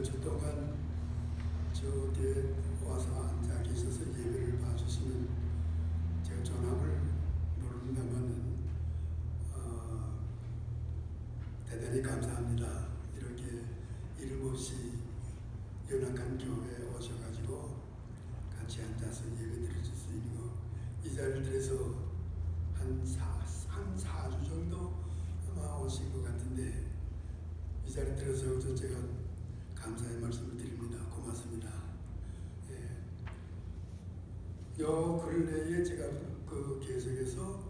주 동안 저 뒤에 와서 앉아 계셔서 예배를 봐주시는 제가 전함을 모른다면 대단히 감사합니다. 이렇게 이름 없이 연약한 교회에 오셔가지고 같이 앉아서 예배 드릴 수 있는 거, 이 자리를 들여서 한 4주 정도 아마 오신 것 같은데, 이 자리 들어서 제가 감사의 말씀을 드립니다. 고맙습니다. 요 근래에 제가 계속해서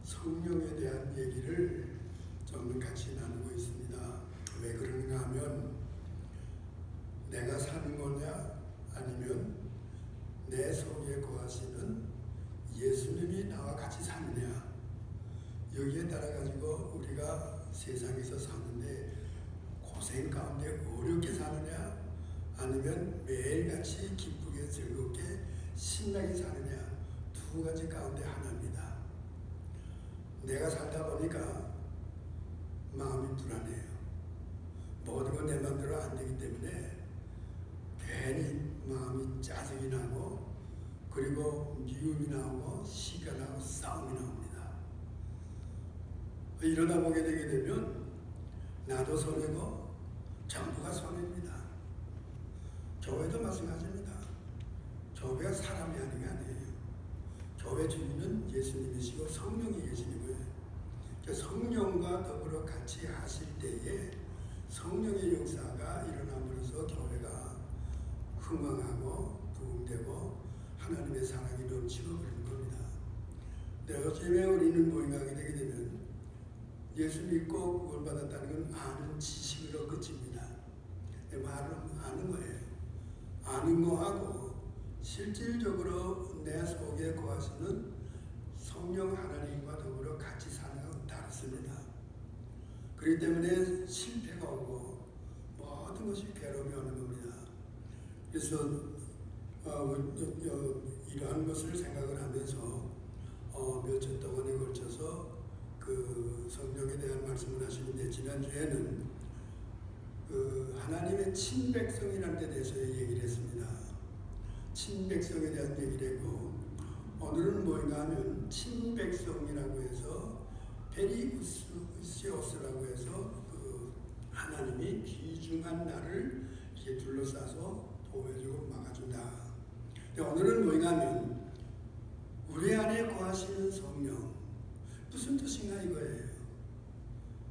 성령에 대한 얘기를 좀 같이 나누고 있습니다. 왜 그런가 하면, 내가 사는 거냐 아니면 내 속에 거하시는 예수님이 나와 같이 사느냐, 여기에 따라 가지고 우리가 세상에서 사는데 고생 가운데 어렵게 사느냐 아니면 매일같이 기쁘게 즐겁게 신나게 사느냐, 두 가지 가운데 하나입니다. 내가 살다 보니까 마음이 불안해요. 모든 건 내 맘대로 안 되기 때문에 괜히 마음이 짜증이 나고, 그리고 미움이 나오고 시가 나고 싸움이 나옵니다. 이러다 보게 되게 되면 나도 손해고 정부가 손해입니다. 교회도 마찬가지입니다. 교회가 사람이 아닌 게 아니에요. 교회 주인은 예수님이시고 성령이 계시는 거예요. 성령과 더불어 같이 하실 때에 성령의 역사가 일어남으로써 교회가 흥왕하고 부흥되고 하나님의 사랑이 넘치고 그런 겁니다. 어쩌면 우리는 모임하게 되게 되면 예수 믿고 구원받았다는 건 아는 지식으로 끝입니다. 말은 아는 거예요. 아는 거하고 실질적으로 내 속에 거하시는 성령 하나님과 더불어 같이 사는 건 다릅니다. 그렇기 때문에 실패가 오고 모든 것이 괴로움이 오는 겁니다. 그래서 이러한 것을 생각을 하면서 몇 주 동안에 걸쳐서 그 성령에 대한 말씀을 하시는데, 지난주에는 하나님의 친백성이라는 데 대해서 얘기를 했습니다. 친백성에 대한 얘기를 했고, 오늘은 뭐인가 하면 친백성이라고 해서 페리우시오스라고 해서 하나님이 귀중한 나를 이렇게 둘러싸서 보호해주고 막아준다. 오늘은 뭐인가 하면 우리 안에 거하시는 성령, 무슨 뜻인가 이거예요.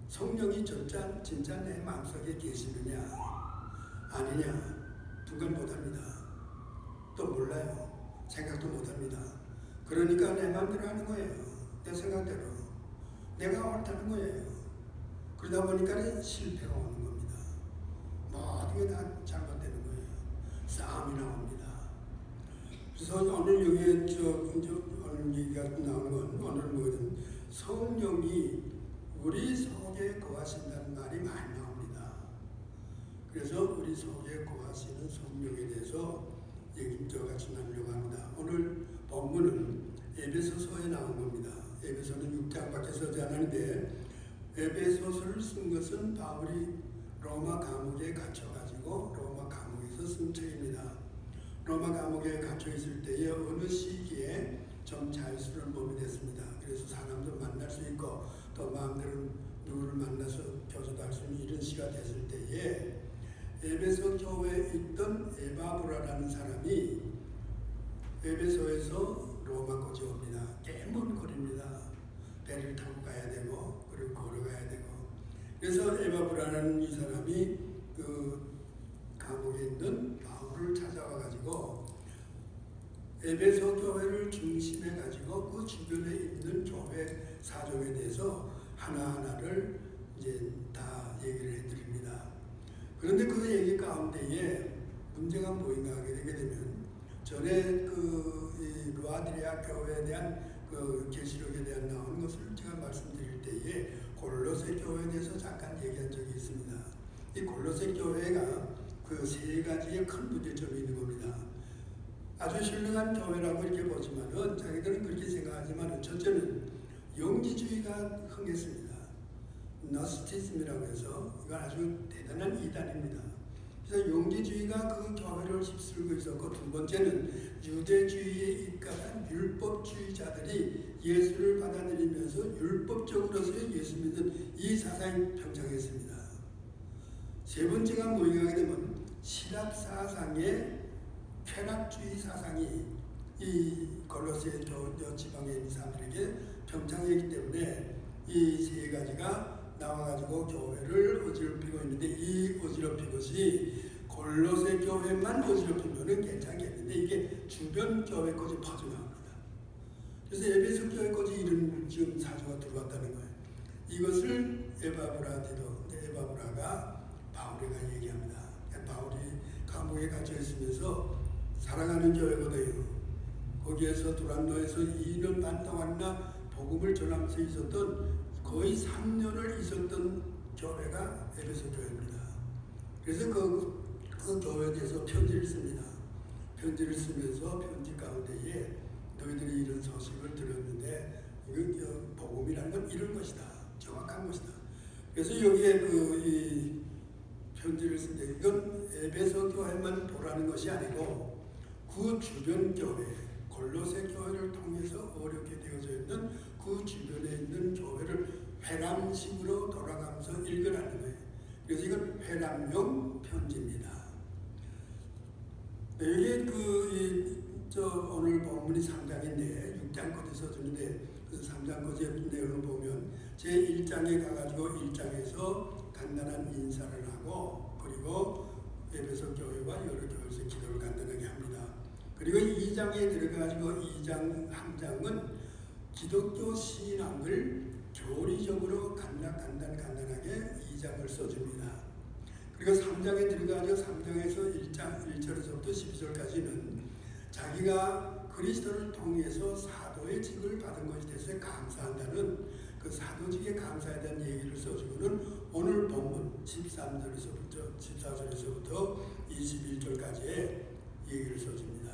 성령이 진짜 내 마음속에 계시느냐 아니냐, 두 건 못합니다. 또 몰라요. 생각도 못합니다. 그러니까 내 마음대로 하는 거예요. 내 생각대로. 내가 옳다는 거예요. 그러다 보니까 실패가 오는 겁니다. 모든 게 다 잘못되는 거예요. 싸움이 나옵니다. 그래서 오늘 여기에 오늘 얘기가 나오는 건, 오늘 뭐든 성령이 우리 속에 거하신다는 말이 많이 나옵니다. 그래서 우리 속에 거하시는 성령에 대해서 같이 나누려고 합니다. 오늘 본문은 에베소서에 나온 겁니다. 에베소는 6장밖에 쓰지 않았는데, 에베소서를 쓴 것은 바울이 로마 감옥에 갇혀가지고 로마 감옥에서 쓴 책입니다. 로마 감옥에 갇혀 있을 때에 어느 시기에 좀 자유스러운 몸이 됐습니다. 그래서 사람도 만날 수 있고 또 마음대로 누구를 만나서 교제도 할 수 있는 이런 시가 됐을 때에, 에베소 교회에 있던 에바브라라는 사람이 에베소에서 로마까지 옵니다. 먼 거리입니다. 배를 타고 가야 되고, 그리고 걸어가야 되고. 그래서 에바브라는 이 사람이 그 감옥에 있는 바울을 찾아와 가지고 에베소 교회를 중심해 가지고 그 주변에 있는 교회 사정에 대해서 하나하나를 이제 다 얘기를 해드립니다. 그런데 그 얘기 가운데에 문제가 뭐인가 하게 되게 되면, 전에 이 루아드리아 교회에 대한 그 계시록에 대한 나오는 것을 제가 말씀드릴 때에 골로새 교회에 대해서 잠깐 얘기한 적이 있습니다. 이 골로새 교회가 그 세 가지의 큰 문제점이 있는 겁니다. 아주 훌륭한 교회라고 이렇게 보지만은, 자기들은 그렇게 생각하지만, 첫째는 영지주의가 흥했습니다. 노스티즘이라고 해서 이건 아주 대단한 이단입니다. 그래서 용기주의가 그 교회를 휩쓸고 있었고, 두 번째는 유대주의에 입각한 율법주의자들이 예수를 받아들이면서 율법적으로서의 예수 믿는 이 사상이 평창했습니다. 세 번째가 뭐이게 되면 신학 사상의 쾌락주의 사상이 이 골로새 지방에 있는 사람들에게 평창했기 때문에 이 세 가지가 나와가지고 교회를 어지럽히고 있는데, 이 어지럽힌 것이 골로새 교회만 어지럽히면 괜찮겠는데 이게 주변 교회까지 퍼져나옵니다. 그래서 에베소 교회까지 이런 지금 사조가 들어왔다는 거예요. 이것을 에바브라가 바울에게 얘기합니다. 바울이 감옥에 갇혀 있으면서 사랑하는 교회거든요. 거기에서 두란노에서 2년 반 동안이나 복음을 전하면서 있었던, 거의 3년을 있었던 교회가 에베소 교회입니다. 그래서 그 교회에 대해서 편지를 씁니다. 편지를 쓰면서 편지 가운데에 너희들이 이런 소식을 들었는데 이건 복음이라는 건 이런 것이다. 정확한 것이다. 그래서 여기에 이 편지를 쓴데, 이건 에베소 교회만 보라는 것이 아니고 그 주변 교회, 골로새 교회를 통해서 어렵게 되어져 있는 그 주변에 있는 교회를 회람식으로 돌아가면서 읽으라는 거예요. 그래서 이건 회람용 편지입니다. 이게 오늘 본문이 3장인데 6장까지 써주는데, 그 3장까지 내용을 보면 제1장에 가가지고 1장에서 간단한 인사를 하고, 그리고 에베소 교회와 여러 교회에서 기도를 간단하게 합니다. 그리고 2장에 들어가가지고 2장 한 장은 기독교 신앙을 교리적으로 간단하게 2장을 써줍니다. 그리고 3장에 들어가서 3장에서 1절에서부터 12절까지는 자기가 그리스도를 통해서 사도의 직을 받은 것에 대해서 감사한다는 그 사도직에 감사에 대한 얘기를 써주고는 오늘 본문 13절에서부터 14절에서부터 21절까지의 얘기를 써줍니다.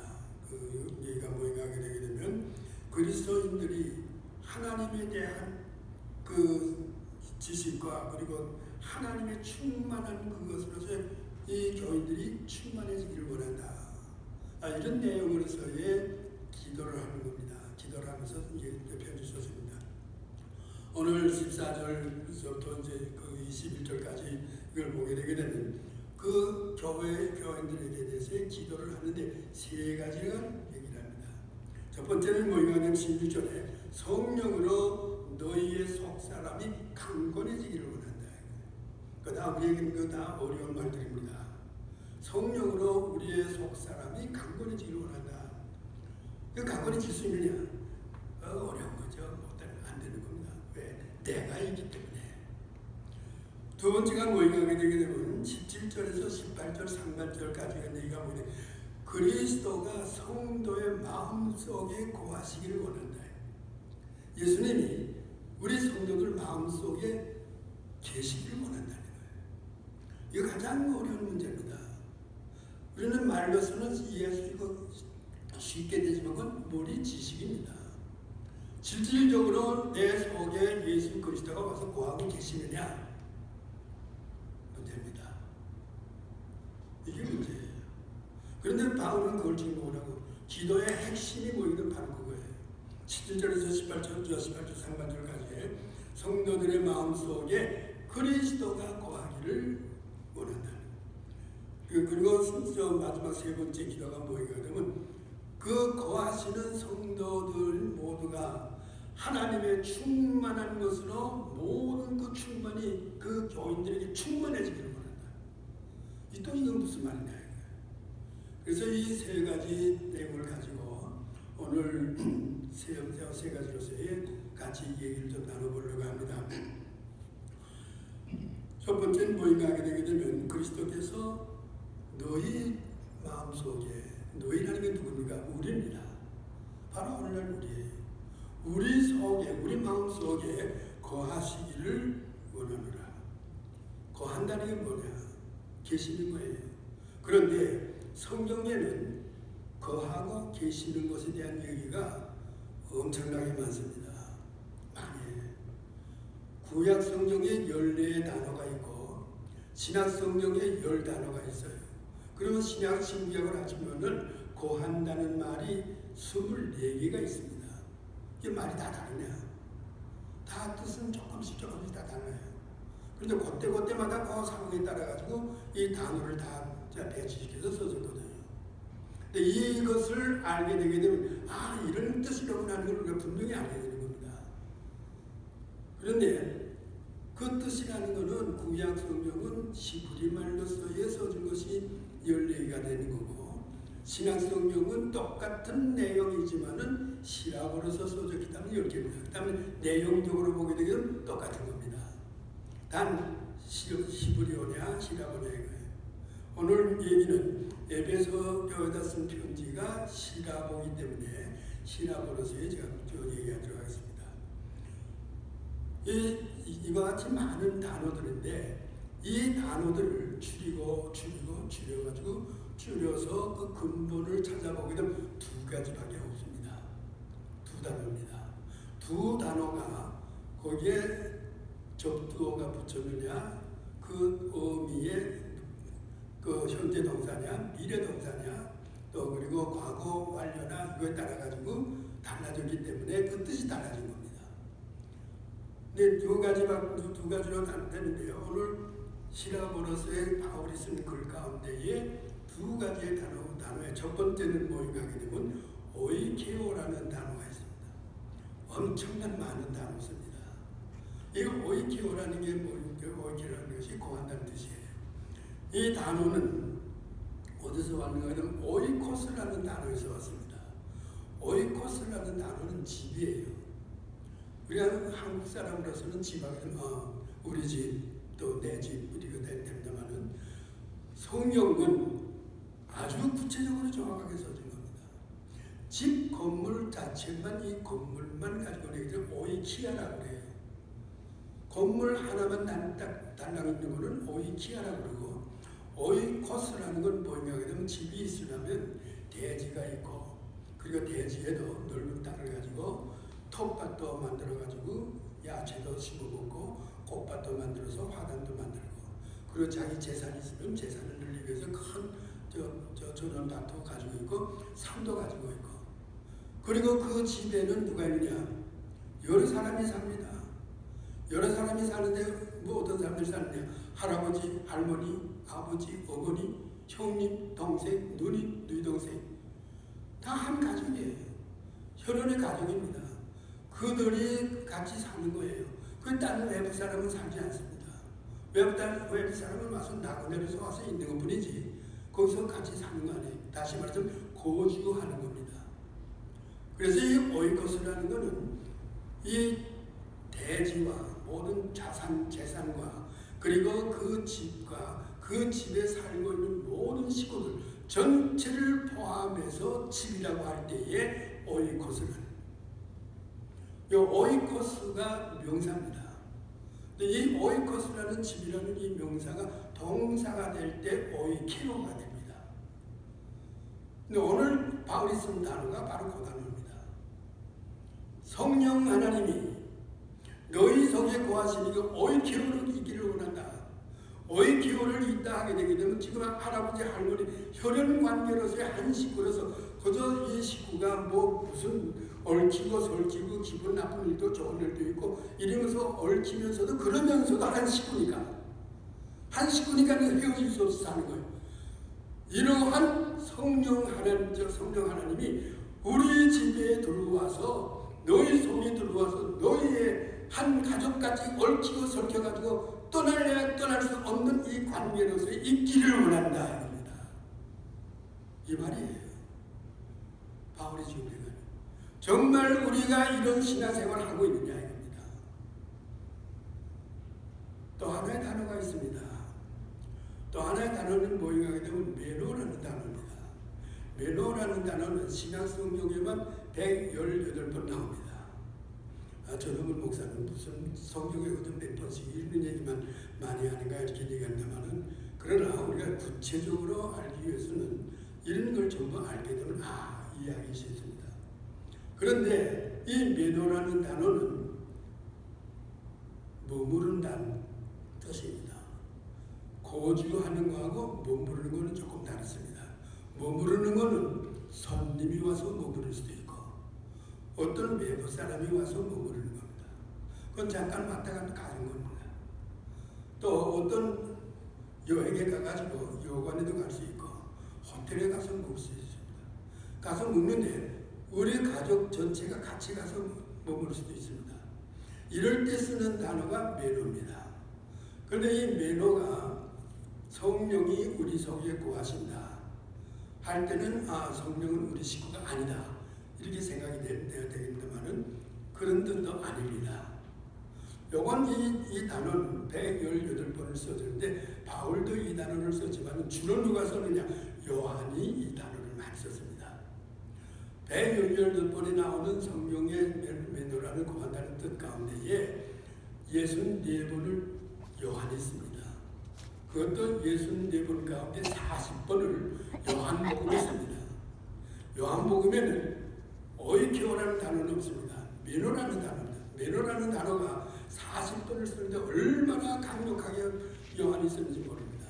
그 얘기가 뭐인가 하게 되게 되면, 그리스도인들이 하나님에 대한 그 지식과 그리고 하나님의 충만한 그것으로서 이 교인들이 충만해지기를 원한다. 이런 내용으로서의 기도를 하는 겁니다. 기도를 하면서 이제 편지 써줍니다. 오늘 14절부터 이제 그 21절까지 이걸 보게 되게 되면 그 교인들에게 대해서 기도를 하는데 세 가지가 얘기를 합니다. 첫 번째는 뭐인가 하면 16절에 성령으로 너희의 속사람이 강건해지기를 원한다. 그 다음 얘기는 그 다 어려운 말들입니다. 성령으로 우리의 속사람이 강건해지기를 원한다. 그 강건해질 수 있느냐? 어려운 거죠. 안 되는 겁니다. 왜? 내가 있기 때문에. 두 번째가 뭐인가 하게 되게 되면 17절에서 18절 상반절까지가 얘기가 뭐냐? 그리스도가 성도의 마음속에 거하시기를 원한다. 예수님이 우리 성도들 마음속에 계시기를 원한다는 거예요. 이거 가장 어려운 문제입니다. 우리는 말로서는 이해하기가 쉽게 되지만 그건 머리 지식입니다. 실질적으로 내 속에 예수 그리스도가 와서 거하고 계시느냐? 문제입니다. 이게 문제예요. 그런데 바울은 그걸 증거하고 기도의 핵심이 뭐이든 바로 그거예요. 17절에서 18절 상반절까지 성도들의 마음속에 그리스도가 거하기를 원한다. 그리고 마지막 세 번째 기도가 뭐이가 되면 그 거하시는 성도들 모두가 하나님의 충만한 것으로 모든 그 충만이 그 교인들에게 충만해지기를 원한다. 또 이건 무슨 말이냐. 그래서 이 세 가지 내용을 가지고 오늘 세 가지로서의 같이 얘기를 좀 나눠보려고 합니다. 첫 번째는 뭐인가 하게 되게 되면 그리스도께서 너희 마음속에, 너희라는 게 누굽니까? 우리입니다. 바로 오늘날 우리예요. 우리 속에, 우리 마음속에 거하시기를 원하노라. 거한다는 게 뭐냐? 계시는 거예요. 그런데 성경에는 거하고 계시는 것에 대한 얘기가 엄청나게 많습니다. 많이. 구약 성경에 14의 단어가 있고 신약 성경에 10단어가 있어요. 그리고 신약 신구약을 하시면은 고한다는 말이 24개가 있습니다. 이 말이 다 다르냐? 다 뜻은 조금씩 다 달라요. 그런데 그때마다 그 상황에 따라 가지고 이 단어를 다 배치시켜서 써줬거든요. 근데 이것을 알게 되게 되면 이런 뜻이라고 하는 걸 우리가 분명히 알게 되는 겁니다. 그런데 그 뜻이라는 것은 구약 성경은 히브리 말로 써준 것이 14개가 되는 거고, 신약 성경은 똑같은 내용이지만은 시라버로서 써졌기 때문에 10개입니다. 그 다음에 내용적으로 보게 되면 똑같은 겁니다. 단 히브리어냐 시라버냐 이거예요. 오늘 얘기는 에베소 교회에다 쓴 편지가 시라버이기 때문에 시라버로서의 제가 얘기하도록 하겠습니다. 이와 같이 많은 단어들인데 이 단어들을 줄여서 그 근본을 찾아보게 되면 2가지밖에 없습니다. 2단어입니다. 2단어가 거기에 접두어가 붙였느냐, 그 의미의 그 현재 동사냐, 미래 동사냐, 또 그리고 과거 완료나 이거에 따라 가지고 달라졌기 때문에 그 뜻이 달라진 겁니다. 근데 2가지로 되는데요. 오늘 시라버로서의 바울이 쓴 글 가운데에 2가지의 단어의 첫 번째는 뭐인가 하게 되면 오이케오라는 단어가 있습니다. 엄청난 많은 단어 씁니다. 이 오이케오라는 게 오이케오라는 것이 고한다는 뜻이에요. 이 단어는 어디서 왔는가 하면 오이코스라는 단어에서 왔습니다. 오이코스라는 단어는 집이에요. 우리가 한국 사람으로서는 집하게 되면 우리 집, 또 내 집, 우리가 됩니다만은 성경은 아주 구체적으로 정확하게 써준 겁니다. 집 건물 자체만, 이 건물만 가지고 내기를 오이키아라고 해요. 건물 하나만 달랑 있는 거는 오이키아라고 그러고, 오이코스라는 건 뭐냐 하게 되면 집이 있으려면 대지가 있고, 그리고 대지에도 넓은 땅을 가지고 텃밭도 만들어 가지고 야채도 심어 먹고 꽃밭도 만들어서 화단도 만들고, 그리고 자기 재산이 있으면 재산을 늘리기 위해서 큰 전원밭도 가지고 있고 산도 가지고 있고, 그리고 그 집에는 누가 있느냐? 여러 사람이 삽니다. 여러 사람이 사는데 어떤 사람들이 사느냐? 할아버지, 할머니, 아버지, 어머니, 형님, 동생, 누님, 누이 동생 다 한 가족이에요. 혈연의 가족입니다. 그들이 같이 사는 거예요. 그 다른 외부 사람은 살지 않습니다. 외부 사람은 와서 나그네로서 와서 있는 것 뿐이지 거기서 같이 사는 거 아니에요. 다시 말하자면 거주하는 겁니다. 그래서 이 오이코스라는 것은 이 대지와 모든 재산과 그리고 그 집과 그 집에 살고 있는 모든 식구들 전체를 포함해서 집이라고 할 때에 오이코스를, 이 오이코스가 명사입니다. 근데 이 오이코스라는 집이라는 이 명사가 동사가 될 때 오이케오가 됩니다. 근데 오늘 바울이 쓴 단어가 바로 그 단어입니다. 성령 하나님이 너희 속에 거하시니 그 오이케오를 있기를 원한다. 오이케오를 있다 하게 되게 되면 지금 할아버지 할머니 혈연 관계로서의 한 식구로서 그저 이 식구가 무슨 얽히고 설키고 기분 나쁜 일도 좋은 일도 있고 이러면서 얽히면서도 그러면서도 한 식구니까 헤어질 수 없이 사는 거예요. 이러한 성령 하나님이 우리 집에 들어와서 너희 속에 들어와서 너희의 한 가족같이 얽히고 설켜가지고 떠날 수 없는 이 관계로서 있기를 원한다 이겁니다. 이 말이에요. 바울이 지금 얘기하는 정말 우리가 이런 신앙생활을 하고 있느냐 이겁니다. 또 하나의 단어가 있습니다. 또 하나의 단어는 뭐인가 되면 메노라는 단어입니다. 메노라는 단어는 신약성경에만 118번 나옵니다. 전흥훈 목사는 무슨 성경에 몇 번씩 읽는 얘기만 많이 하는가 이렇게 얘기한다마는, 그러나 우리가 구체적으로 알기 위해서는 이런 걸 전부 알게 되면 이해하기 쉽습니다. 그런데 이 메노라는 단어는 머무른다는 뜻입니다. 거주하는 거하고 머무르는 거는 조금 다릅니다. 머무르는 거는 손님이 와서 머무를 수도 있고 어떤 외부 사람이 와서 머무르는 겁니다. 그건 잠깐 왔다 갔다 가는 겁니다. 또 어떤 여행에 가가지고 여관에도 갈 수 있고 호텔에 가서 먹을 수 있습니다. 가서 먹는데 우리 가족 전체가 같이 가서 머무를 수도 있습니다. 이럴 때 쓰는 단어가 매너입니다. 그런데 이 매너가 성령이 우리 속에 거하신다 할 때는 성령은 우리 식구가 아니다 이렇게 생각이 돼야 되겠지만은 그런 뜻도 아닙니다. 요건 이 단어는 118번을 써졌는데 바울도 이 단어를 썼지만 주로 누가 썼느냐? 요한이 이 단어를 많이 썼습니다. 118번에 나오는 성령의 매너라는 고한다는 뜻 가운데에 64번을 요한이 씁니다. 그것도 64번 가운데 40번을 요한복음에 씁니다. 요한복음에는 오이케오라는 단어는 없습니다. 매너라는 단어입니다. 매너라는 단어가 40번을 쓰는데 얼마나 강력하게 요한이 쓰는지 모릅니다.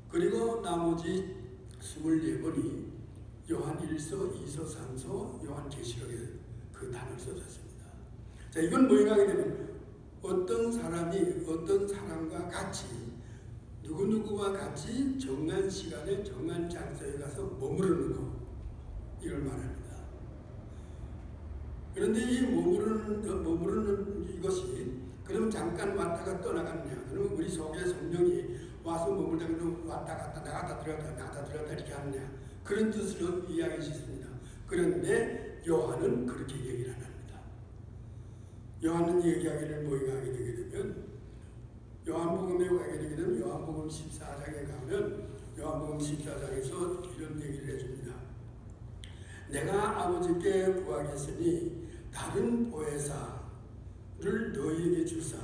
그리고 나머지 24번이 요한 1서, 2서, 3서, 요한 계시록에 그 단어를 써졌습니다. 자, 이건 뭐인가 하게 되면 어떤 사람이 어떤 사람과 같이 누구누구와 같이 정한 시간에 정한 장소에 가서 머무르는 것 이걸 말합니다. 그런데 이 머무르는 이것이 그럼 잠깐 왔다가 떠나갔냐? 그러면 우리 속에 성령이 와서 머물다가 왔다 갔다 나갔다 들어갔다 이렇게 하느냐? 그런 뜻으로 이야기할 수 있습니다. 그런데 요한은 그렇게 얘기를 안 합니다. 요한은 얘기하기를 뭐가 하게 되게 되면 요한복음에 가게 되게 되면 요한복음 14장에 가면 요한복음 14장에서 이런 얘기를 해줍니다. 내가 아버지께 구하겠으니 다른 보혜사를 너희에게 주사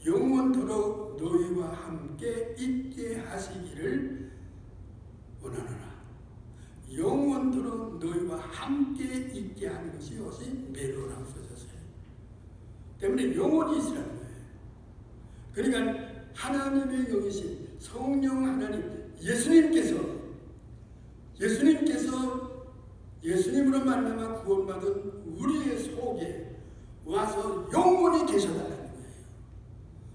영원토록 너희와 함께 있게 하시기를 원하노라. 영원토록 너희와 함께 있게 하는 것이 이것이 매로라고 써졌어요. 때문에 영원히 있으라는 거예요. 그러니까 하나님의 영이신 성령 하나님 예수님으로 말미암아 구원받은 우리의 속에 와서 영원히 계셔달라는 거예요.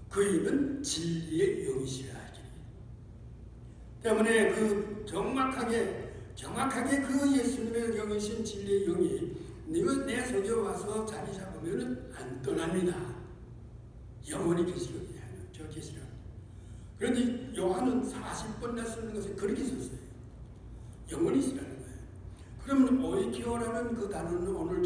그 이는 진리의 영이시라 하기를. 때문에 그 정확하게 그 예수님의 영이신 진리의 영이 내 속에 와서 자리 잡으면 안 떠납니다. 영원히 계시거든요. 저 계시라. 그런데 요한은 40번이나 쓰는 것을 그렇게 썼어요. 영원히 있으라는 거예요. 그러면 오이키오라는 그 단어는 오늘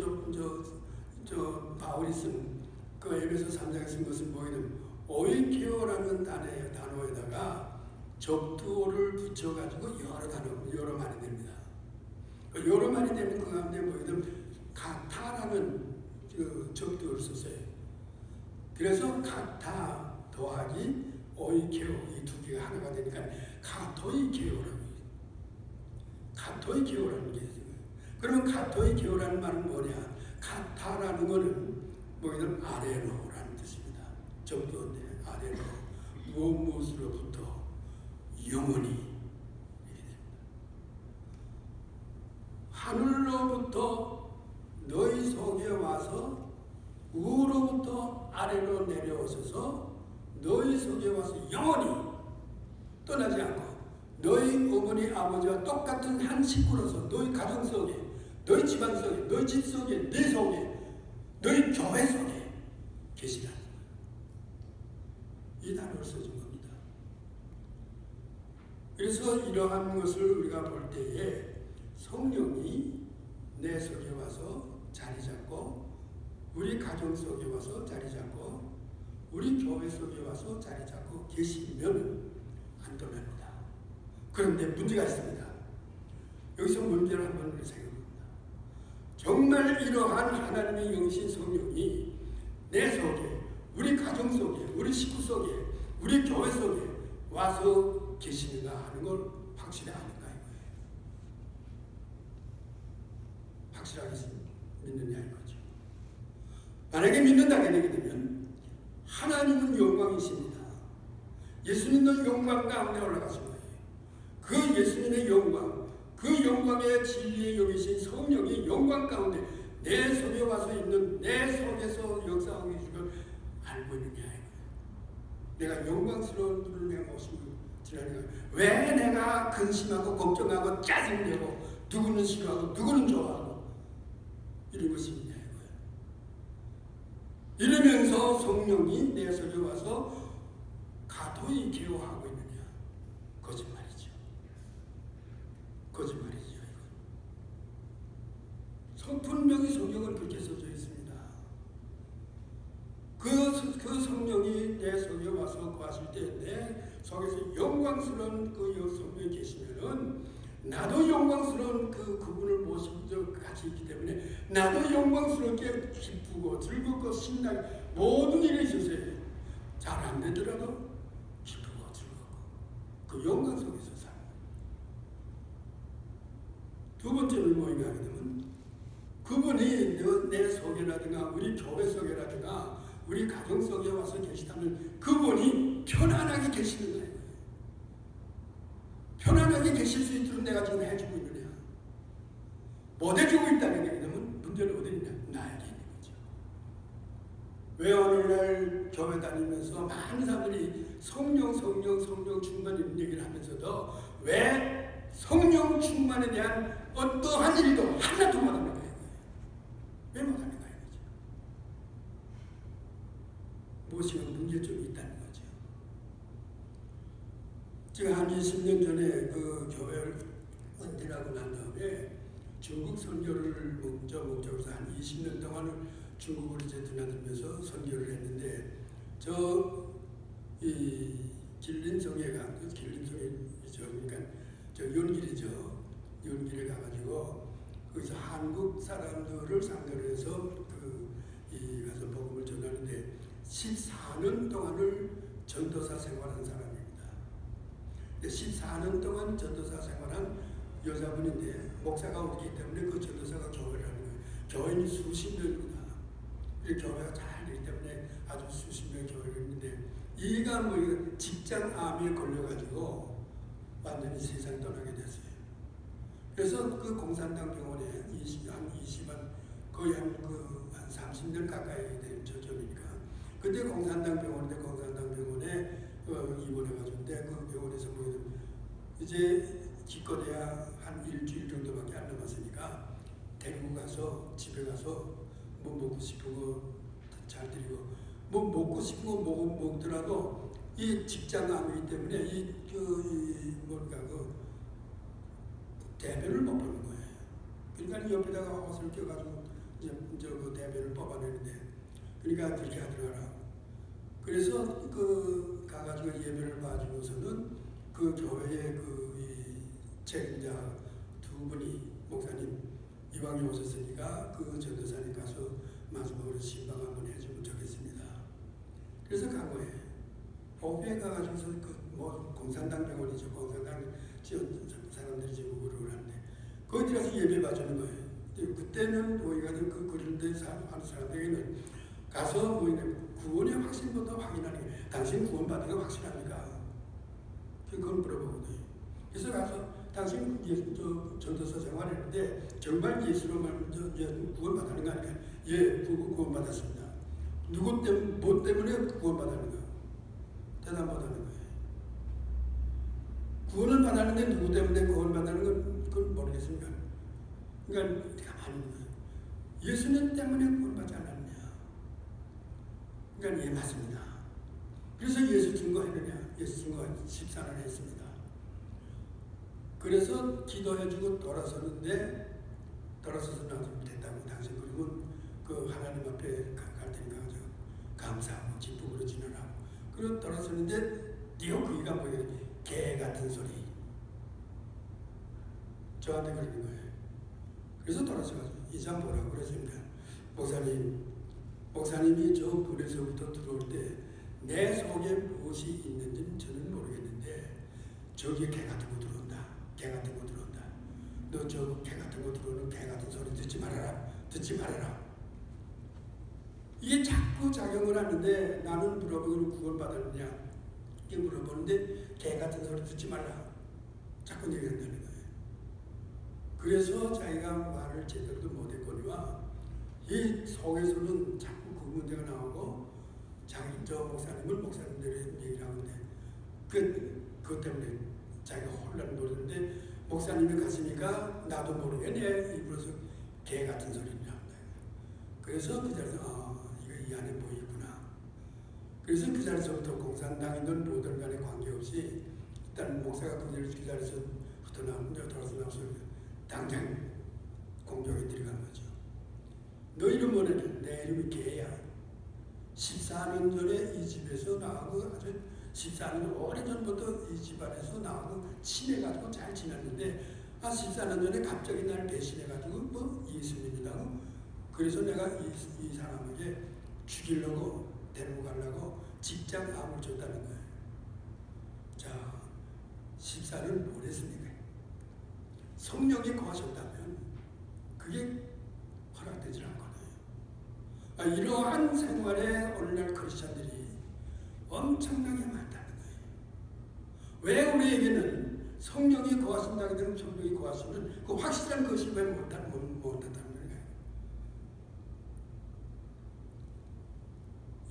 바울이 쓴 그 에베소 3장에 쓴 것은 뭐냐면 오이키오라는 단어에다가 접두어를 붙여가지고 여러 말이 됩니다. 여러 말이 되면 그 가운데 뭐냐면 가타라는 그 접두어를 썼어요. 그래서 가타 더하기 오이케오 이 두 개가 하나가 되니까 가토이케오라는 게 있어요. 그러면 가토이케오라는 말은 뭐냐? 가타라는 거는 뭐냐면 아레노라는 뜻입니다. 접두어인데 아레노 무엇으로부터 영원히 이렇게 됩니다. 하늘로부터 너희 속에 와서 우로부터 아래로 내려오셔서 너희 속에 와서 영원히 떠나지 않고 너희 어머니 아버지와 똑같은 한 식구로서 너희 가정 속에 너희 집안 속에 너희 집 속에 내 속에 너희 교회 속에 계시라는 거예요. 이 단어를 써준 겁니다. 그래서 이러한 것을 우리가 볼 때에 성령이 내 속에 와서 자리 잡고 우리 가정 속에 와서 자리 잡고 우리 교회 속에 와서 자리 잡고 계시면 안 떠납니다. 그런데 문제가 있습니다. 여기서 문제를 한번 생각합니다. 정말 이러한 하나님의 영이신 성령이 내 속에 우리 가정 속에 우리 식구 속에 우리 교회 속에 와서 계시는가 하는 걸 확실히 아는가 이거예요. 확실하게 믿느냐 이거죠. 만약에 믿는다게 되게 되면 하나님은 영광이십니다. 예수님도 영광 가운데 올라가신 거예요. 그 예수님의 영광, 그 영광의 진리에 여기신 성령이 영광 가운데 내 속에 와서 있는, 내 속에서 역사하고 계신 걸 알고 있느냐. 내가 영광스러운 분을 내가 모시고 지나니까 왜 내가 근심하고 걱정하고 짜증내고 누구는 싫어하고 누구는 좋아하고 이런 것이 있냐 이거예요. 이러면서 성령이 내 속에 와서 가도히 기호하고 있느냐. 거짓말이죠. 거짓말이죠. 분명히 성경은 그렇게 써져 있습니다. 그 성령이 내 속에 와서 거하실 때 내 속에서 영광스러운 그 성령이 계시면은 나도 영광스러운 그분을 모시고 같이 있기 때문에 나도 영광스럽게 기쁘고 즐겁고 신나게 모든 일이 있으세요. 잘 안 되더라도 기쁘고 즐겁고 그 영광 속에서 살아요. 두 번째는 뭐인가 하게 되면 그분이 내 속에라든가 우리 교회 속에라든가 우리 가정 속에 와서 계시다면 그분이 편안하게 계시는 거예요. 편안하게 계실 수 있도록 내가 지금 해주고 있느냐. 못 해주고 있다는 얘기는 문제는 어디 있냐. 나에게 있는 거죠. 왜 오늘날 교회 다니면서 많은 사람들이 성령 충만 이런 얘기를 하면서도 왜 성령 충만에 대한 어떠한 일도 하나도 못하는 거예요. 왜 못하는가 이거죠. 무엇인가 문제점이 있다는 거죠. 제가 한 20년 전에 그 교회를 은퇴하고 난 다음에 중국 선교를 목적으로 한 20년 동안을 중국을 이제 드나들면서 선교를 했는데 이 길림성에 그러니까 연길에 가가지고 거기서 한국 사람들을 상대로 해서 가서 복음을 전하는데 14년 동안을 전도사 생활한 사람입니다. 14년 동안 전도사 생활한 여자분인데 목사가 없기 때문에 그 전도사가 교회를 하는 거예요. 교인이 수십 명입니다. 교회가 잘 되기 때문에 아주 수십 명의 교회를 했는데 이가 직장암에 걸려가지고 완전히 세상 떠나게 됐어요. 그래서 그 공산당 병원에 거의 한 30년 가까이 된 저점이니까 그때 공산당 병원에 입원해가지고 그 병원에서 이제 기껏해야 한 일주일 정도밖에 안 남았으니까 데리고 가서 집에 가서 뭐 먹고 싶은 거 잘 드리고 뭐 먹고 싶은 거 먹더라도 이 직장암이기 때문에 대변을 못 보는 거예요. 그러니까 옆에다가 옷을 껴가지고 이제 그 대변을 뽑아내는데 그러니까 그렇게 하더라. 그래서 가가지고 예배를 봐주고서는 그 교회의 책임자 두 분이 목사님 이왕에 오셨으니까 그 전도사님 가서 마지막으로 신방 한번 해주면 좋겠습니다. 그래서 간 거예요. 보부에 가가지고서 공산당 병원이죠. 공산당 사람들이 지금 우르르 하는데 거기 들어가서 예배 봐주는 거예요. 그때는 우리가 그런 데 하는 사람들에게는 가서 구원의 확신부터 확인하는 게 당신 구원받은 거 확실합니까? 그걸 물어보거든요. 그래서 가서 당신 전도사 생활했는데 정말 예수로만 구원받는 거 아니까? 예, 구원받았습니다. 누구 때문에, 뭐 때문에 구원받았는가? 대답 못하는 거예요. 구원을 받았는데 누구 때문에 구원받는 건 그건 모르겠습니까? 그러니까 가만히 있는 거예요. 예수님 때문에 구원받지 않았느냐? 그러니까 예, 맞습니다. 그래서 예수 증거했느냐? 예수 증거 14년 했습니다. 그래서 기도해주고 돌아서서 나중에 됐다고 당신 그러면 그 하나님 앞에 갈 테니까 감사하고 기쁨으로 지내라고. 그리고 돌아서는데 네가 그이가 뭐예요? 개 같은 소리. 저한테 그러는 거예요. 그래서 돌아서가지고 이장 뭐라고 그랬습니까? 목사님이 저 불에서부터 들어올 때 내 속에 무엇이 있는지는 저는 모르겠는데 저기에 개 같은 거 들어온다. 개 같은 거 들어온다. 너 저 개 같은 거 들어오는 개 같은 소리 듣지 말아라. 듣지 말아라. 이게 자꾸 작용을 하는데 나는 물어보기로 구원받았느냐 이게 물어보는데 개 같은 소리 듣지 말라 자꾸 얘기한다는 거예요. 그래서 자기가 말을 제대로도 못했거니와 이 속에서는 자꾸 그 문제가 나오고 자기 저 목사님은 목사님대로 얘기를 하는데 그것 때문에 자기가 혼란을 노리는데 목사님이 갔으니까 나도 모르게 내 입으로서 개 같은 소리를 한다. 그래서 그 자리에서 이거 이 안에 뭐 있구나. 그래서 그 자리에서부터 공산당이든 뭐든 간에 관계없이 일단 목사가 그 자리에서 흩어나오면 돌아서 나와서 당장 공격에 들어간 거죠. 너 이름 뭐냐? 내 이름이 개야. 14년 전에 이 집에서 나하고 아주 14년 오래전부터 이 집안에서 나하고 친해가지고 잘 지냈는데 14년 전에 갑자기 날 배신해가지고 뭐 예수님이라고 그래서 내가 이 사람에게 죽이려고 데리고 가려고 직장 암을 줬다는 거예요. 자, 14년 뭘 했습니까? 성령이 거하셨다면 그게 허락되지 않거든요. 이러한 생활에 오늘날 크리스찬들이 엄청나게 많다는 거예요. 왜 우리에게는 성령이 거하신다고 되면 성령이 거하시면 그 확실한 것이 왜 못한다는 거예요.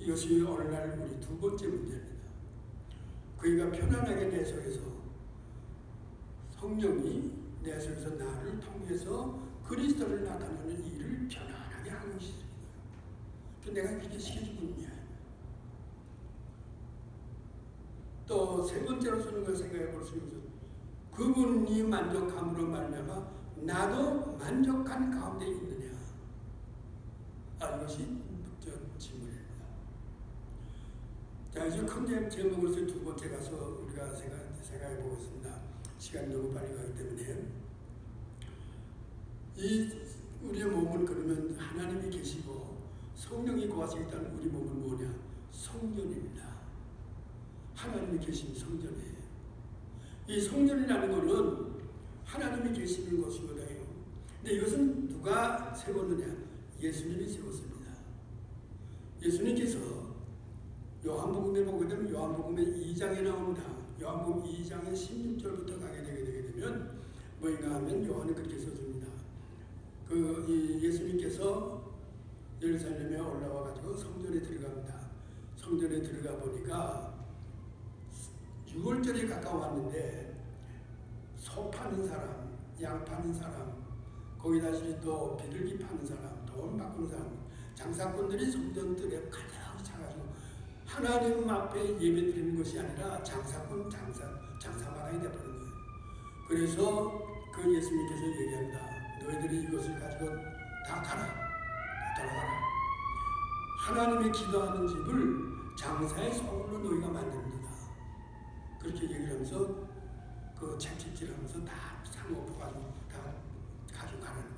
이것이 오늘날 우리 두 번째 문제입니다. 그이가 편안하게 내 속에서 성령이 내 속에서 나를 통해서 그리스도를 나타내는 일을 편안하게 하고 있습니다. 내가 이렇게 시켜주고 있냐. 또 세 번째로 쓰는 걸 생각해 볼 수 있어요. 그분이 만족함으로 말미암아 나도 만족한 가운데 있느냐. 이것이 질문입니다. 자, 이제 큰 제목으로서 두 번째 가서 우리가 생각해 보겠습니다. 시간이 너무 빨리 가기 때문에 우리의 몸은 그러면 하나님이 계시고 성령이 거하시겠다는 우리 몸은 뭐냐? 성전입니다. 하나님이 계신 성전이에요. 이 성전이라는 것은 하나님이 계시는 것이거든요. 근데 이것은 누가 세웠느냐? 예수님이 세웠습니다. 예수님께서 요한복음에 보게 되면 요한복음의 2장에 나옵니다. 요한복음 2장의 16절부터 가게 되게 되면 뭐인가 하면 요한은 그렇게 써줍니다. 예수님께서 예루살렘에 올라와 가지고 성전에 들어갑니다. 성전에 들어가 보니까 6월절이 가까웠는데 소 파는 사람, 양 파는 사람, 거기다 또 비둘기 파는 사람, 돈 바꾸는 사람, 장사꾼들이 성전들에 가득 차가지고 하나님 앞에 예배 드리는 것이 아니라 장사꾼 장사마당이 되어버린 거예요. 그래서 그 예수님께서 얘기합니다. 너희들이 이것을 가지고 다 가라, 돌아가라. 하나님이 기도하는 집을 장사의 소굴로 너희가 만듭니다. 그렇게 얘기를 하면서 그 채찍질하면서 다 상업가지고 다 가져가라는 거예요.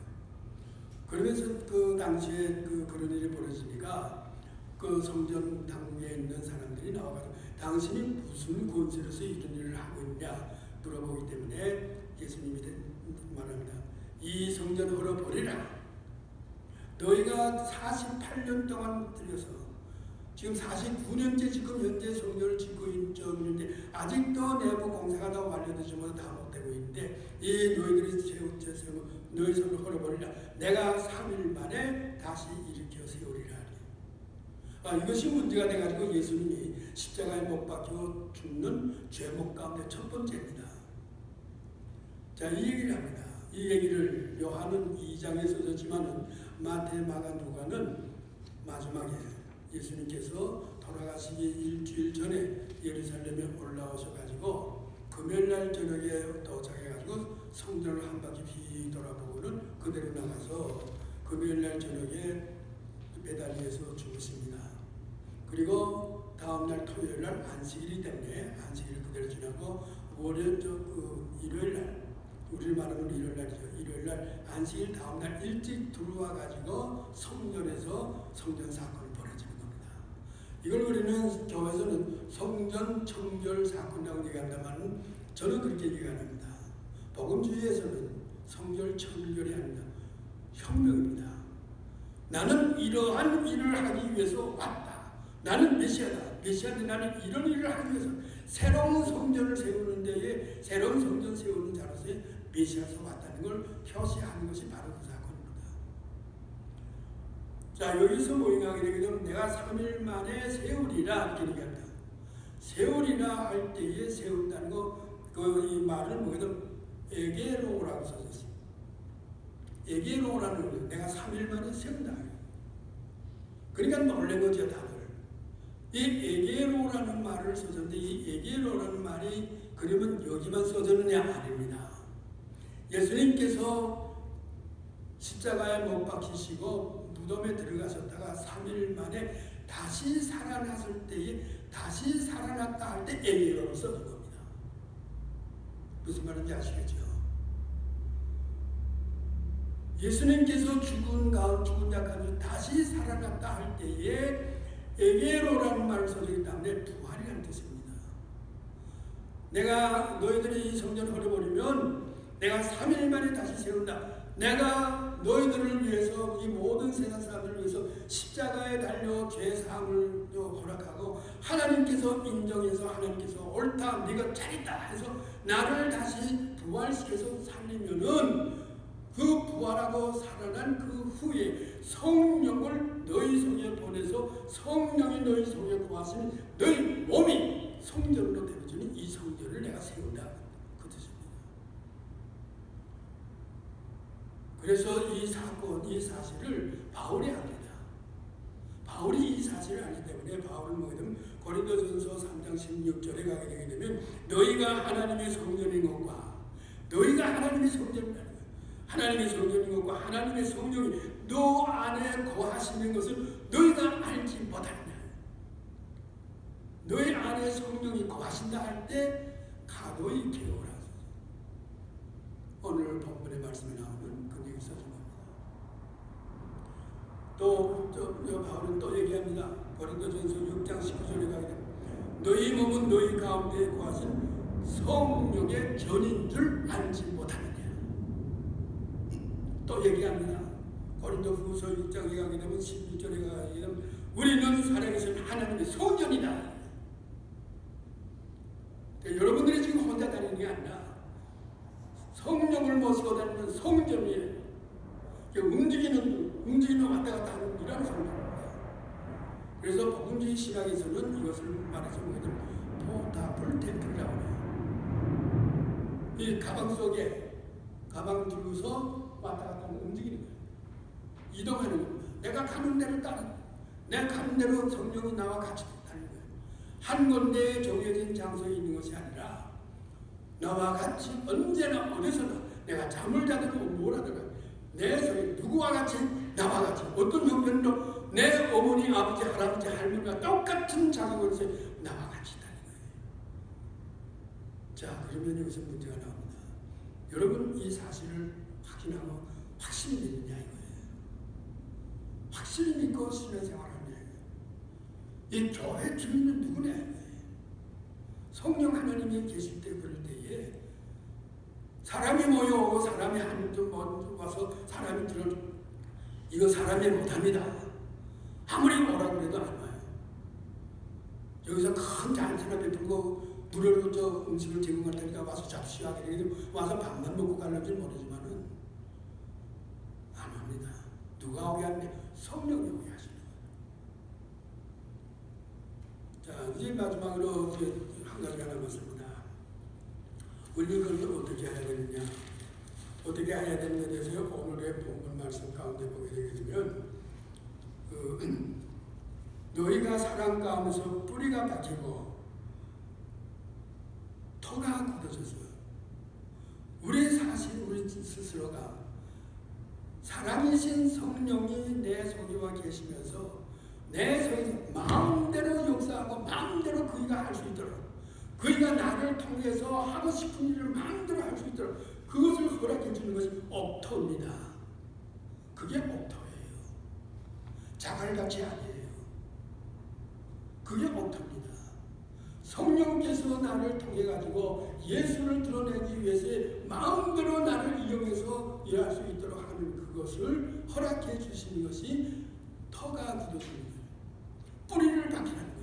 그러면서 그 당시에 그런 일이 벌어지니까 그 성전 당국에 있는 사람들이 나와가지고 당신이 무슨 권세로서 이런 일을 하고 있냐 물어보기 때문에 예수님이 말합니다. 이 성전을 헐어버리라. 너희가 48년 동안 들여서 지금 49년째 지금 현재 성전을 짓고 있는데 아직도 내부 공사가 다 완료되지 못해 다 못되고 있는데 이 너희들이 세우고 너희 성을 헐어버리라. 내가 3일 만에 다시 일으켜 세우리라. 이것이 문제가 돼가지고 예수님이 십자가에 못 박혀 죽는 죄목 가운데 첫 번째입니다. 자, 이 얘기를 합니다. 이 얘기를 요한은 2장에 써졌지만은 마태, 마가, 누가는 마지막에 예수님께서 돌아가시기 일주일 전에 예루살렘에 올라오셔가지고 금요일날 저녁에 도착해가지고 성전을 한 바퀴 휘 돌아보고는 그대로 나가서 금요일날 저녁에 베다니에서 죽으십니다. 그리고 다음날 토요일날 안식일이기 때문에 안식일 그대로 지나고 일요일날 우리를 말하면 일요일날이죠. 일요일날 안식일 다음날 일찍 들어와가지고 성전에서 성전 사건이 벌어지는 겁니다. 이걸 우리는 교회에서는 성전 청결 사건이라고 얘기한다만 저는 그렇게 얘기 안 합니다. 복음주의에서는 성전 청결이 아니라 혁명입니다. 나는 이러한 일을 하기 위해서 왔다. 나는 메시아다. 메시아인데 나는 이런 일을 하기 위해서 새로운 성전을 세우는 데에 새로운 성전 세우는 자로서의 메시아서 왔다는 걸 표시하는 것이 바로 그 사건입니다. 자, 여기서 모임하게 되게 되면 내가 3일 만에 세우리라 이렇게 얘기한다. 세우리라 할 때에 세운다는 거, 이 말을 뭐냐면 에게로라고 써졌어요. 에게로라는 거, 내가 3일 만에 세운다. 그러니까 놀란 거죠, 다들. 이 에게로라는 말을 써졌는데 이 에게로라는 말이 그러면 여기만 써졌느냐? 아닙니다. 예수님께서 십자가에 못 박히시고 무덤에 들어가셨다가 3일 만에 다시 살아났을 때에 다시 살아났다 할 때 에게로로 써진 겁니다. 무슨 말인지 아시겠죠? 예수님께서 죽은 자 가운데 다시 살아났다 할 때에 에게로라는 말을 써주기 때문에 부활이라는 뜻입니다. 내가 너희들이 이 성전을 버려버리면 내가 3일 만에 다시 세운다. 내가 너희들을 위해서 이 모든 세상 사람들을 위해서 십자가에 달려 죄사함을 허락하고 하나님께서 인정해서 하나님께서 옳다 네가 잘했다 해서 나를 다시 부활시켜서 살리면은 그 부활하고 살아난 그 후에 성령을 너희 속에 보내서 성령이 너희 속에 거하시니 너희 몸이 성전으로 되어지는 이 성전을 내가 세운다. 그 뜻입니다. 그래서 이 사건, 이 사실을 바울이 압니다. 바울이 이 사실을 알기 때문에 바울은 뭐게 되면 고린도전서 3장 16절에 가게 되게 되면 너희가 하나님의 성전인 것과 너희가 하나님의 성전이다. 하나님의 성전인 것과 하나님의 성령이 너 안에 거하시는 것을 너희가 알지 못하느냐. 너희 안에 성령이 거하신다 할 때 가도히 깨어라. 오늘 본문의 말씀에 나오는 그 얘기 써준 겁니다. 또 바울은 또 얘기합니다. 고린도전서 6장 19절에 가게 됩니다. 너희 몸은 너희 가운데 거하신 성령의 견인 줄 알지 못하느냐. 또 얘기합니다. 고린도후서 6장에 가게 되면 16절에 가게 되면 우리는 살아계신 하나님의 성전이다. 여러분들이 지금 혼자 다니는 게 아니라 성령을 모시고 다니는 성전이에요. 움직이는 왔다 갔다 하는 일하는 성전입니다. 그래서 복음주의 신학에서는 이것을 말해서 포타블 템플이라고 해요. 이 가방 속에 가방 들고서 왔다 갔다 하면 움직이는 거예요. 이동하는 겁니다. 내가 가는 대로 따르는 거예요. 내가 가는 대로 성령이 나와 같이 다니는 거예요. 한 군데 정해진 장소에 있는 것이 아니라 나와 같이 언제나 어디서나 내가 잠을 자든 뭐라든 내 속에 누구와 같이 나와 같이 어떤 형편으로 내 어머니, 아버지, 할아버지, 할머니와 똑같은 자격으로서 나와 같이 다니는 거예요. 자, 그러면 여기서 문제가 나옵니다. 여러분 이 사실을 확인하고 확실히 믿느냐 이거예요. 확실히 믿고 신앙생활하느냐 이거예요. 이 교회 주인은 누구냐 이거예요. 성령 하나님이 계실 때 그럴 때에 사람이 모여오고 사람이 한좀 와서 사람이 들어 이거 사람이 못합니다. 아무리 오라고 해도 안 와요. 여기서 큰 잔치나 베풀고 물을 음식을 제공할 테니까 와서 잡수야 되겠지. 와서 밥만 먹고 갈는지 모르지만은 안 합니다. 누가 오게 하는데 성령이 오게 하시는 거예요. 자, 이제 마지막으로 한 가지가 남았습니다. 우리는 그걸 어떻게 해야 되느냐? 어떻게 해야 되는 것에 대해서 오늘의 본문 말씀 가운데 보게 되게 되면 너희가 사랑 가운데서 뿌리가 박히고 토가 굳어져서 우리 스스로가 사랑이신 성령이 내 속에와 계시면서 내 속에서 마음대로 역사하고 마음대로 그이가 할 수 있도록 그이가 나를 통해서 하고 싶은 일을 마음대로 할 수 있도록 그것을 허락해 주는 것이 옥토입니다. 그게 옥토예요. 자갈같이 아니에요. 그게 옥토입니다. 성령께서 나를 통해 가지고 예수를 드러내기 위해서 마음대로 나를 이용해서 일할 수 있도록 하는 그것을 허락해 주시는 것이 터가 굳어지는 거예요. 뿌리를 박히는 거예요.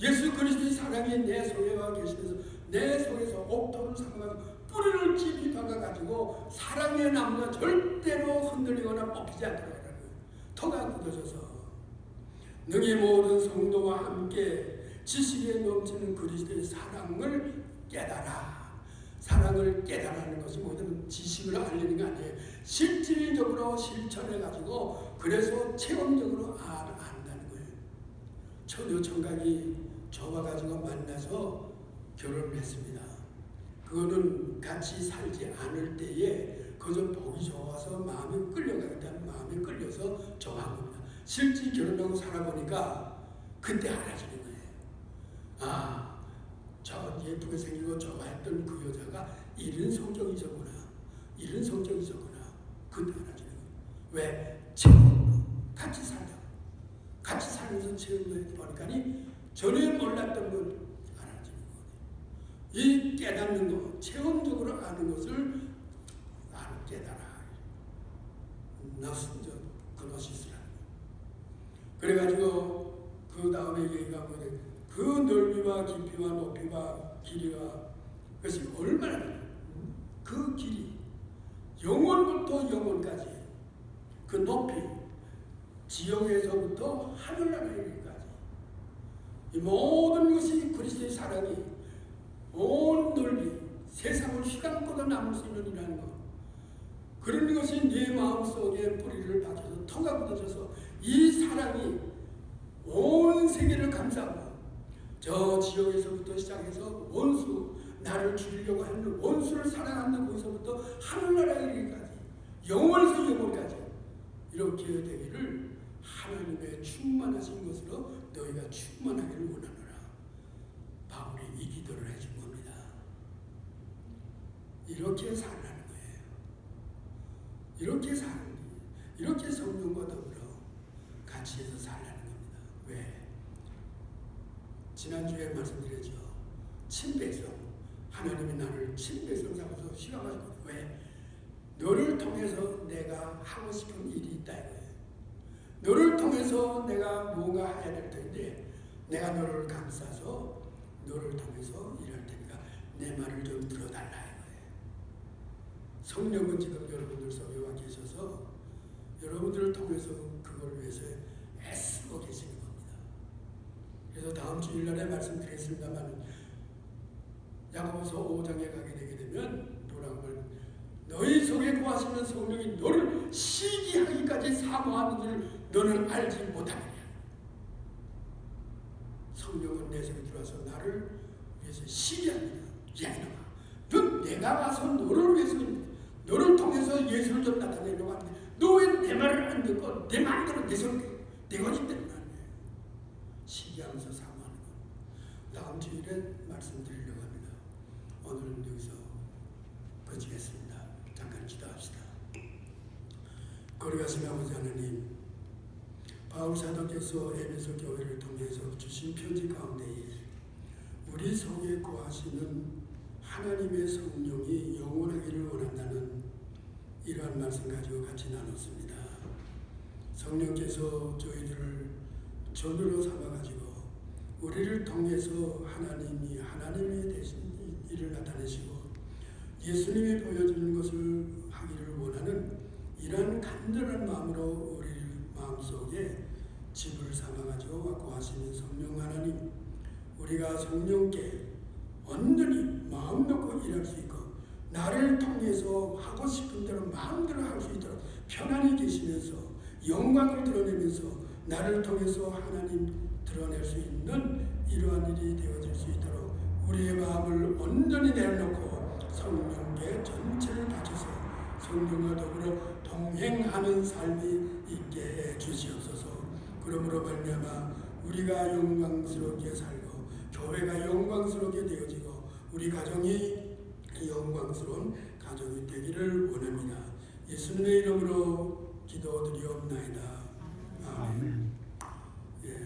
예수 그리스도의 사랑이 내 속에 와 계시면서 내 속에서 옥토를 삼아가지고 뿌리를 깊이 박아가지고 사랑의 나무가 절대로 흔들리거나 뽑히지 않도록 하는 거예요. 터가 굳어져서 너희 모든 성도와 함께 지식에 넘치는 그리스도의 사랑을 깨달아. 사랑을 깨달아는 것이 뭐든 지식을 알리는 게 아니에요. 실질적으로 실천해가지고 그래서 체험적으로 안다는 거예요. 처녀 청각이 저와 가지고 만나서 결혼을 했습니다. 그거는 같이 살지 않을 때에 그저 보기 좋아서 마음이 끌려가겠다는 마음이 끌려서 좋아한 겁니다. 실제 결혼하고 살아보니까 그때 알아지는 거예요. 아, 저 예쁘게 생기고 좋아했던 그 여자가 이런 성격이셨구나. 이런 성격이셨구나. 그때 알아지는 거예요. 왜? 체험으로 같이 살다. 같이 살면서 체험을 보니까 전에 몰랐던 걸 알아지는 거예요. 이 깨닫는 것, 체험적으로 아는 것을 깨달아. 나순전 그노시스라는 거예요. 그래가지고 그 다음에 얘기가 뭐냐? 그 넓이와 깊이와 높이와 길이가 그것이 얼마나 그 길이 영원부터 영원까지 그 높이 지형에서부터 하늘나라에 이르기까지 이 모든 것이 그리스도의 사랑이 온 넓이 세상을 휘감고도 남을 수 있는 이라는 것 그런 것이 내 마음속에 뿌리를 박혀서 터가 굳어져서 이 사랑이 온 세계를 감싸고 저 지역에서부터 시작해서 원수 나를 죽이려고 하는 원수를 사랑하는 거기서부터 하늘나라에 이르기까지 영원에서 영원까지 이렇게 되기를 하나님의 충만하신 것으로 너희가 충만하기를 원하노라. 바울이 이 기도를 해준 겁니다. 이렇게 살라는 거예요. 이렇게 사는 거예요. 이렇게 성령과 더불어 같이 해서 살라는 겁니다. 왜? 지난주에 말씀드렸죠. 친백성. 하나님이 나를 친백성 삼아서 시험하셨거든요. 왜? 너를 통해서 내가 하고 싶은 일이 있다 이거예요. 너를 통해서 내가 뭔가 해야 될 텐데 내가 너를 감싸서 너를 통해서 일할 테니까 내 말을 좀 들어달라 이거예요. 성령은 지금 여러분들 속에 와 계셔서 여러분들을 통해서 그걸 위해서 애쓰고 계시는 겁니다. 그래서 다음 주 일날에 말씀드렸습니다만 야고보서 5장에 가게 되게 되면 뭐라고 말하면 너희 속에 거하시는 성령이 너를 시기하기까지 사모하는 줄 너는 알지 못하느냐. 성령은 내 속에 들어와서 나를 위해서 시기합니다. 야 이놈아, 넌 내가 와서 너를 위해서 너를 통해서 예수를 좀 나타내려고 하는데 너 왜 내 말을 안 듣고 내 마음대로 내 성격 내 거짓 때문에 안 해. 시기하면서 사모하는 것. 다음 주일에 말씀드리려고 합니다. 오늘은 여기서 거치겠습니다. 잠깐 기도합시다. 거룩하신 아버지 하나님, 바울 사도께서 에베소 교회를 통해서 주신 편지 가운데에 우리 속에 거하시는 하나님의 성령이 영원하기를 원한다는 이러한 말씀 가지고 같이 나눴습니다. 성령께서 저희들을 전으로 삼아가지고 우리를 통해서 하나님이 대신 일을 나타내시고 예수님이 보여주는 것을 하기를 원하는 이러한 간절한 마음으로 우리 마음속에 집을 삼아가지고 거하시는 성령 하나님, 우리가 성령께 온전히 마음 놓고 일할 수 있고 나를 통해서 하고 싶은 대로 마음대로 할 수 있도록 편안히 계시면서 영광을 드러내면서 나를 통해서 하나님 드러낼 수 있는 이러한 일이 되어질 수 있도록 우리의 마음을 온전히 내려놓고 성령께 전체를 바쳐서 성령과 더불어 동행하는 삶이 있게 해 주시옵소서. 그러므로 말미암아 우리가 영광스럽게 살고 교회가 영광스럽게 되어지고 우리 가정이 영광스러운 가정이 되기를 원합니다. 예수님의 이름으로 기도드리옵나이다. 아멘.